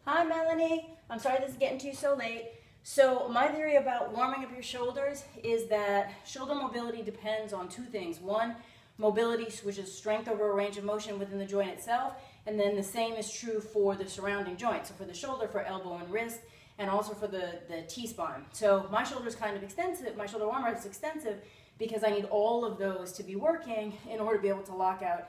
Hi Melanie, I'm sorry this is getting to you so late. So my theory about warming up your shoulders is that shoulder mobility depends on two things. One, mobility, which is strength over a range of motion within the joint itself, and then the same is true for the surrounding joints. So for the shoulder, for elbow and wrist, and also for the T-spine. So my shoulder is kind of extensive, my shoulder warmer is extensive because I need all of those to be working in order to be able to lock out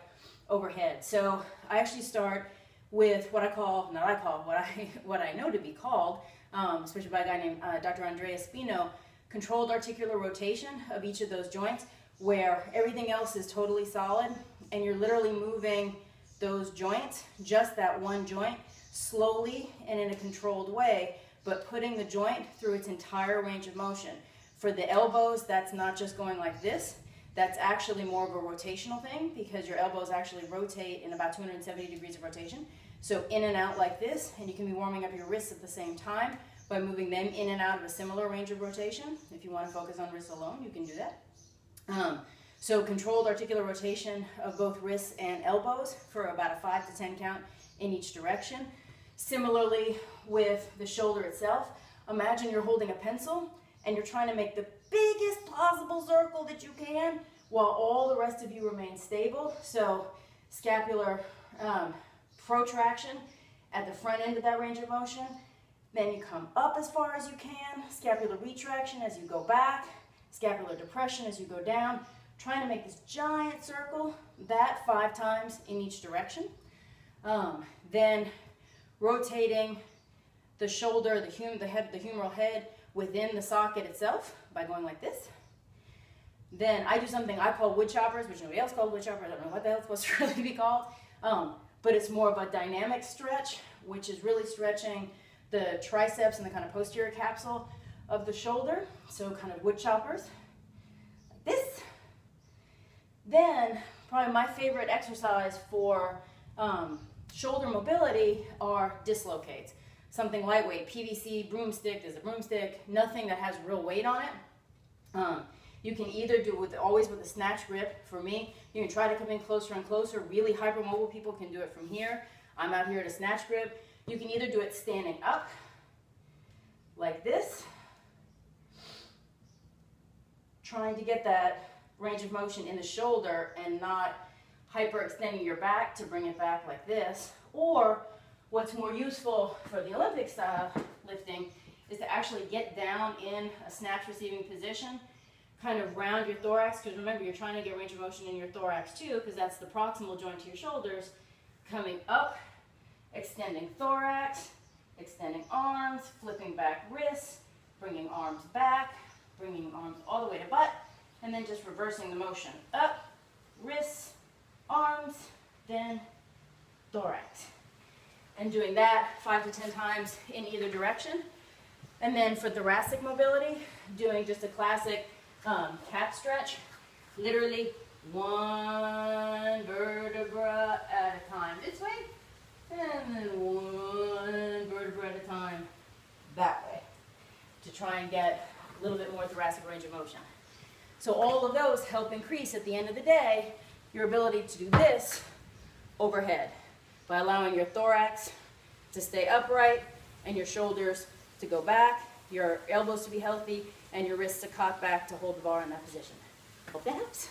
overhead. So I actually start with what I know to be called, especially by a guy named Dr. Andrea Spino, controlled articular rotation of each of those joints, where everything else is totally solid, and you're literally moving those joints, just that one joint, slowly and in a controlled way, but putting the joint through its entire range of motion. For the elbows, that's not just going like this. That's actually more of a rotational thing because your elbows actually rotate in about 270 degrees of rotation. So in and out like this, and you can be warming up your wrists at the same time by moving them in and out of a similar range of rotation. If you want to focus on wrists alone, you can do that. So controlled articular rotation of both wrists and elbows for about a 5 to 10 count in each direction. Similarly with the shoulder itself, imagine you're holding a pencil and you're trying to make the biggest possible circle that you can while all the rest of you remain stable. So scapular protraction at the front end of that range of motion. Then you come up as far as you can, scapular retraction as you go back, scapular depression as you go down, trying to make this giant circle, that 5 times in each direction. Then rotating the shoulder, the humeral head within the socket itself by going like this. Then I do something I call wood choppers, which nobody else called wood choppers. I don't know what the hell it's supposed to really be called. But it's more of a dynamic stretch, which is really stretching the triceps and the kind of posterior capsule of the shoulder. So kind of wood choppers, like this. Then probably my favorite exercise for shoulder mobility are dislocates. Something lightweight, PVC, broomstick, there's a broomstick, nothing that has real weight on it. You can either do it always with a snatch grip. For me, you can try to come in closer and closer. Really hypermobile people can do it from here. I'm out here at a snatch grip. You can either do it standing up, like this, trying to get that range of motion in the shoulder and not hyperextending your back to bring it back like this. Or what's more useful for the Olympic style lifting is to actually get down in a snatch receiving position, kind of round your thorax, because remember you're trying to get range of motion in your thorax too, because that's the proximal joint to your shoulders. Coming up, extending thorax, extending arms, flipping back wrists, bringing arms back, bringing arms all the way to butt, and then just reversing the motion. Up, wrists, arms, then thorax. And doing that 5 to 10 times in either direction. And then for thoracic mobility, doing just a classic cat stretch, literally one vertebra at a time this way, and then one vertebra at a time that way, to try and get a little bit more thoracic range of motion. So all of those help increase, at the end of the day, your ability to do this overhead by allowing your thorax to stay upright and your shoulders to go back, your elbows to be healthy, and your wrists to cock back to hold the bar in that position. Hope that helps.